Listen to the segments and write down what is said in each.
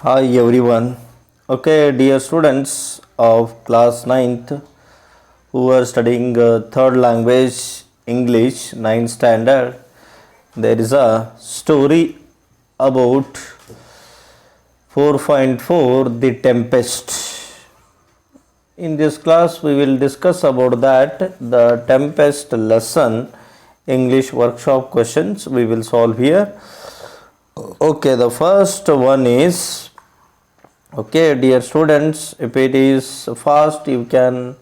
Hi everyone. Okay, dear students of class ninth who are studying third language English 9th standard, there is a story about 4.4 The Tempest. In this class we will discuss about that the Tempest lesson English workshop questions we will solve here. Okay, the first one is, okay, dear students, if it is fast, you can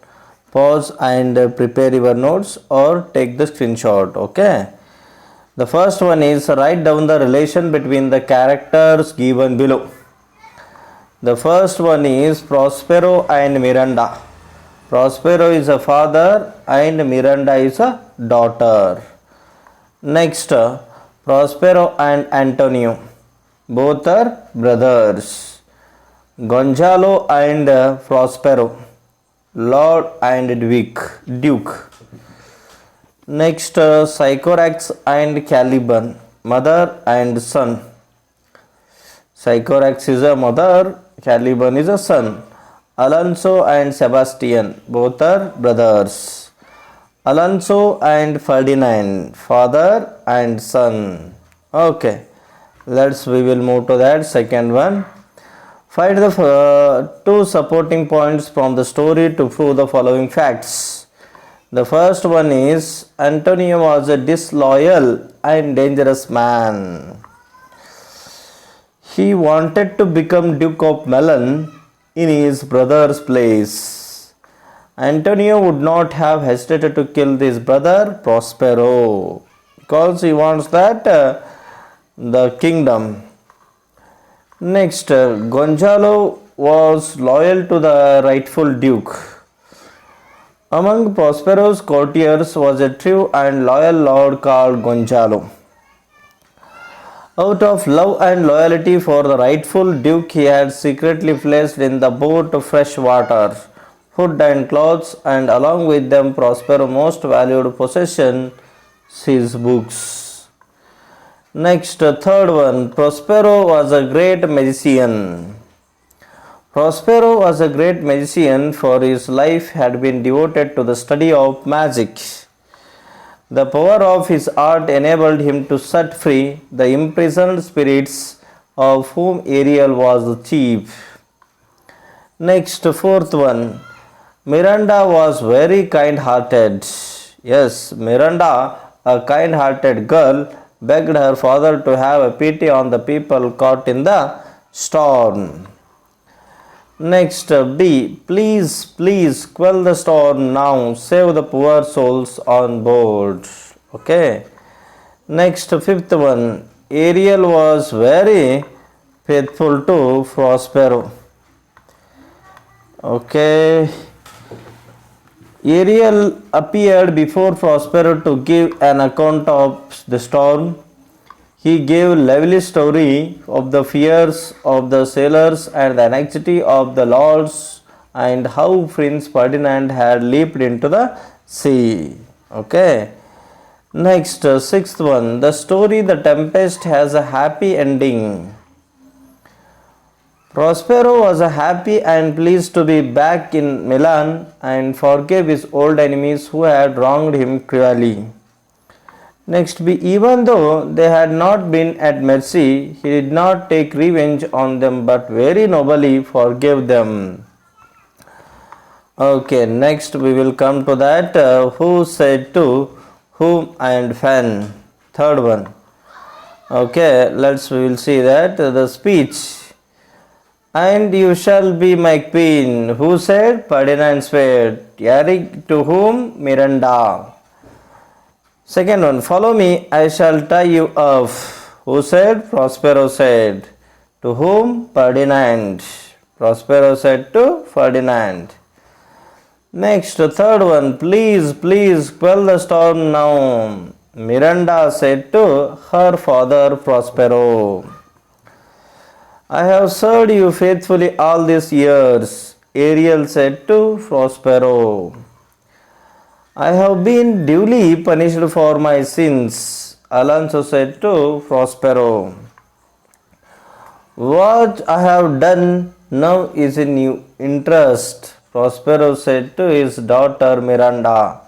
pause and prepare your notes or take the screenshot. Okay. The first one is write down the relation between the characters given below. The first one is Prospero and Miranda. Prospero is a father and Miranda is a daughter. Next, Prospero and Antonio. Both are brothers. Gonzalo and Prospero, Lord and Duke. Next, Sycorax and Caliban, mother and son. Sycorax is a mother, Caliban is a son. Alonso and Sebastian, both are brothers. Alonso and Ferdinand, father and son. Okay, we will move to that second one. Find the two supporting points from the story to prove the following facts. The first one is Antonio was a disloyal and dangerous man. He wanted to become Duke of Milan in his brother's place. Antonio would not have hesitated to kill his brother Prospero because he wants the kingdom. Next, Gonzalo was loyal to the rightful duke. Among Prospero's courtiers was a true and loyal lord called Gonzalo. Out of love and loyalty for the rightful duke, he had secretly placed in the boat fresh water, food and clothes, and along with them Prospero's most valued possession, his books. Next, third one, Prospero was a great magician. Prospero was a great magician, for his life had been devoted to the study of magic. The power of his art enabled him to set free the imprisoned spirits of whom Ariel was the chief. Next, fourth one, Miranda was very kind-hearted. Yes, Miranda, a kind-hearted girl, begged her father to have a pity on the people caught in the storm. Next, B. Please quell the storm now. Save the poor souls on board. Okay. Next, fifth one. Ariel was very faithful to Prospero. Okay. Ariel appeared before Prospero to give an account of the storm. He gave lively story of the fears of the sailors and the anxiety of the lords and how Prince Ferdinand had leaped into the sea. Okay. Next, sixth one. The story The Tempest has a happy ending. Prospero was happy and pleased to be back in Milan and forgave his old enemies who had wronged him cruelly. Next, even though they had not been at mercy, he did not take revenge on them but very nobly forgave them. Okay, next we will come to that who said to whom and when. Third one. Okay, we will see that the speech. And you shall be my queen. Who said? Ferdinand said. Eric to whom? Miranda. Second one. Follow me, I shall tie you up. Who said? Prospero said. To whom? Ferdinand. Prospero said to Ferdinand. Next, third one. Please quell the storm now. Miranda said to her father Prospero. I have served you faithfully all these years, Ariel said to Prospero. I have been duly punished for my sins, Alonso said to Prospero. What I have done now is in your interest, Prospero said to his daughter Miranda.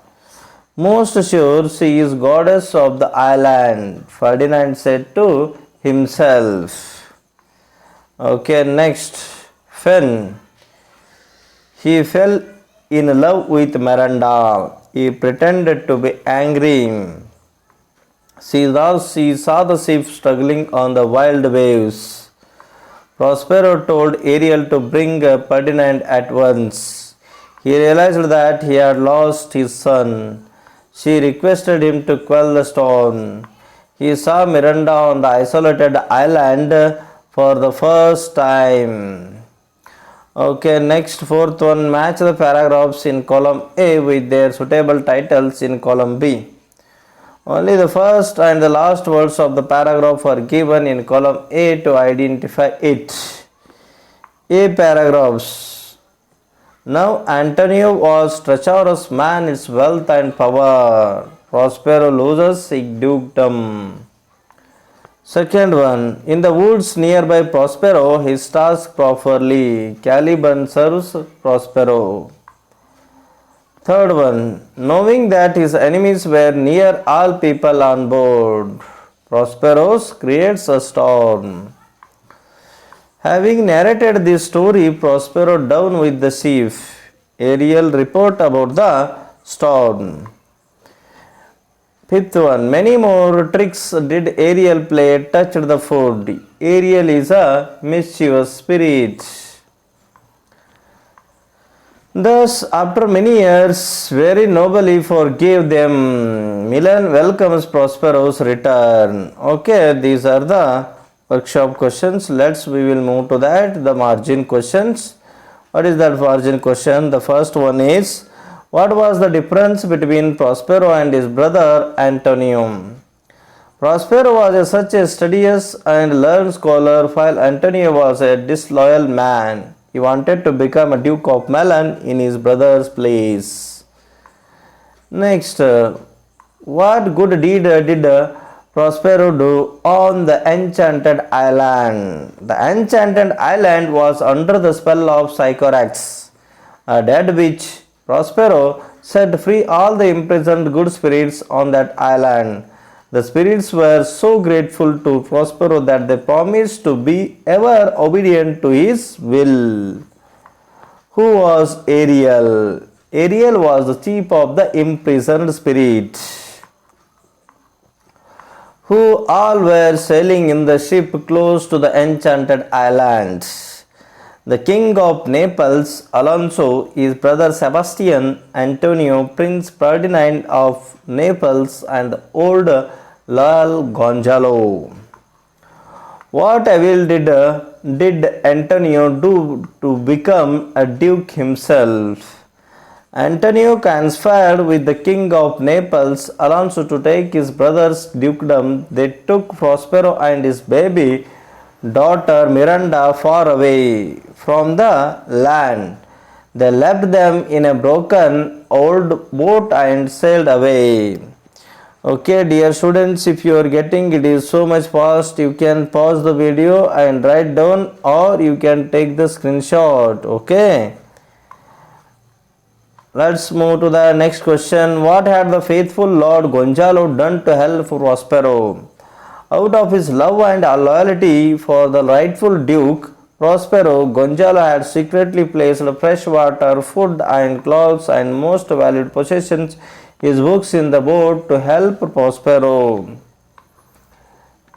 Most sure she is goddess of the island, Ferdinand said to himself. Okay, next. Finn. He fell in love with Miranda. He pretended to be angry. She saw the ship struggling on the wild waves. Prospero told Ariel to bring Ferdinand at once. He realized that he had lost his son. She requested him to quell the storm. He saw Miranda on the isolated island for the first time. Okay, next fourth one. Match the paragraphs in column A with their suitable titles in column B. Only the first and the last words of the paragraph are given in column A to identify it. A paragraphs. Now Antonio was treacherous man, its wealth and power. Prospero loses his dukedom. Second one. In the woods nearby Prospero, his task properly. Caliban serves Prospero. Third one. Knowing that his enemies were near all people on board, Prospero creates a storm. Having narrated this story, Prospero down with the chief. Ariel report about the storm. Fifth one. Many more tricks did Ariel play, touched the food. Ariel is a mischievous spirit. Thus, after many years, very nobly forgave them. Milan welcomes Prospero's return. Okay, these are the workshop questions. We will move to that. The margin questions. What is that margin question? The first one is, what was the difference between Prospero and his brother Antonio? Prospero was such a studious and learned scholar, while Antonio was a disloyal man. He wanted to become a Duke of Milan in his brother's place. Next, what good deed did Prospero do on the enchanted island? The enchanted island was under the spell of Sycorax, a dead witch. Prospero set free all the imprisoned good spirits on that island. The spirits were so grateful to Prospero that they promised to be ever obedient to his will. Who was Ariel? Ariel was the chief of the imprisoned spirits, who all were sailing in the ship close to the enchanted island. The king of Naples, Alonso, his brother Sebastian, Antonio, Prince Ferdinand of Naples, and the old loyal Gonzalo. What evil did Antonio do to become a duke himself? Antonio conspired with the king of Naples, Alonso, to take his brother's dukedom. They took Prospero and his baby daughter Miranda far away from the land. They left them in a broken old boat and sailed away. Okay, dear students, if you are getting it is so much fast, you can pause the video and write down, or you can take the screenshot. Okay, let's move to the next question. What had the faithful Lord Gonzalo done to help Prospero? Out of his love and loyalty for the rightful duke, Prospero, Gonzalo had secretly placed fresh water, food and clothes and most valued possessions, his books, in the boat to help Prospero.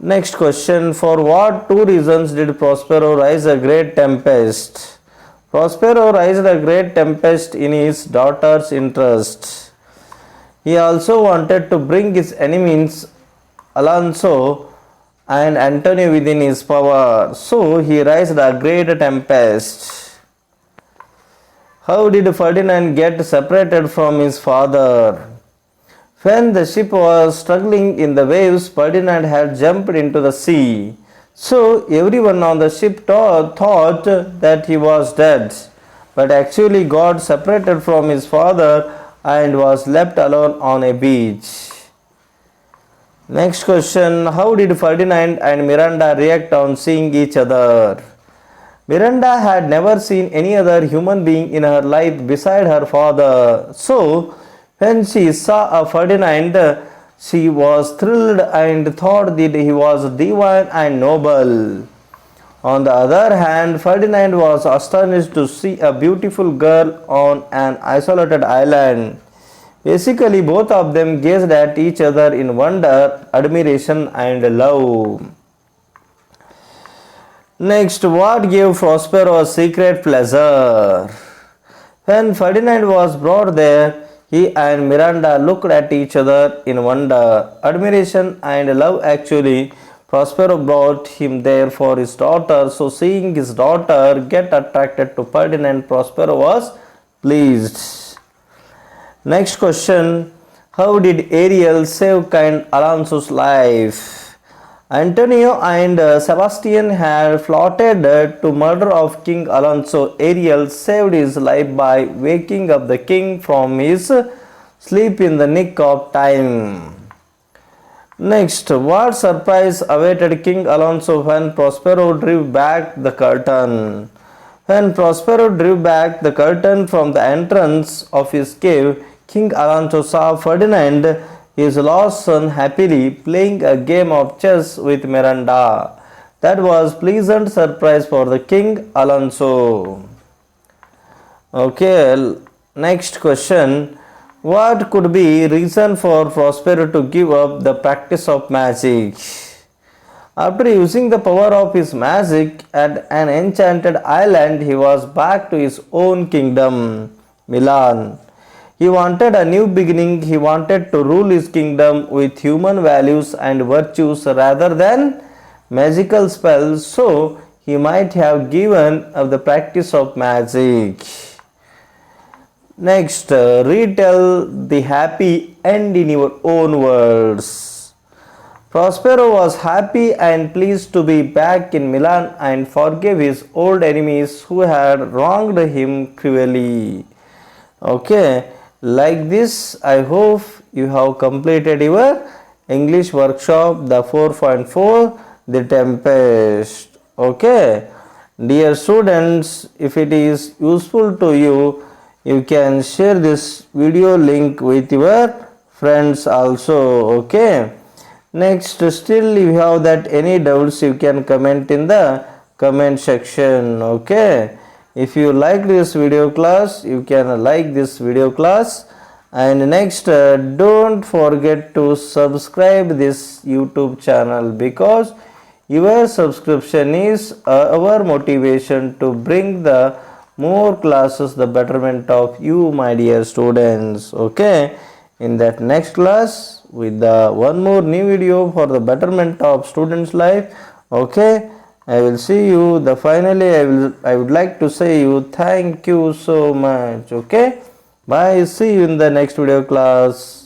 Next question. For what two reasons did Prospero rise a great tempest? Prospero raised a great tempest in his daughter's interest. He also wanted to bring his enemies Alonso and Antonio within his power. So he raised a great tempest. How did Ferdinand get separated from his father? When the ship was struggling in the waves, Ferdinand had jumped into the sea. So everyone on the ship thought that he was dead, but actually got separated from his father and was left alone on a beach. Next question. How did Ferdinand and Miranda react on seeing each other? Miranda had never seen any other human being in her life beside her father. So, when she saw a Ferdinand, she was thrilled and thought that he was divine and noble. On the other hand, Ferdinand was astonished to see a beautiful girl on an isolated island. Basically, both of them gazed at each other in wonder, admiration, and love. Next, what gave Prospero a secret pleasure? When Ferdinand was brought there, he and Miranda looked at each other in wonder, admiration, and love. Actually, Prospero brought him there for his daughter, so seeing his daughter get attracted to Ferdinand, Prospero was pleased. Next question. How did Ariel save kind Alonso's life? Antonio and Sebastian had plotted to murder of King Alonso. Ariel saved his life by waking up the king from his sleep in the nick of time. Next, what surprise awaited King Alonso when Prospero drew back the curtain? When Prospero drew back the curtain from the entrance of his cave, King Alonso saw Ferdinand, his lost son, happily playing a game of chess with Miranda. That was pleasant surprise for the King Alonso. Okay, next question. What could be reason for Prospero to give up the practice of magic? After using the power of his magic at an enchanted island, he was back to his own kingdom, Milan. He wanted a new beginning. He wanted to rule his kingdom with human values and virtues rather than magical spells, so he might have given up the practice of magic. Next, retell the happy end in your own words. Prospero was happy and pleased to be back in Milan and forgave his old enemies who had wronged him cruelly. Okay, like this, I hope you have completed your English workshop, the 4.4, the tempest. Okay, dear students, if it is useful to you, you can share this video link with your friends also. Okay, next, still if you have that any doubts, you can comment in the comment section. Okay, if you like this video class, you can like this video class, and next, don't forget to subscribe this YouTube channel, because your subscription is our motivation to bring the more classes, the betterment of you, my dear students. Okay, in that next class with the one more new video for the betterment of students life. Okay, I will see you. The finally I would like to say you thank you so much. Okay, bye, see you in the next video class.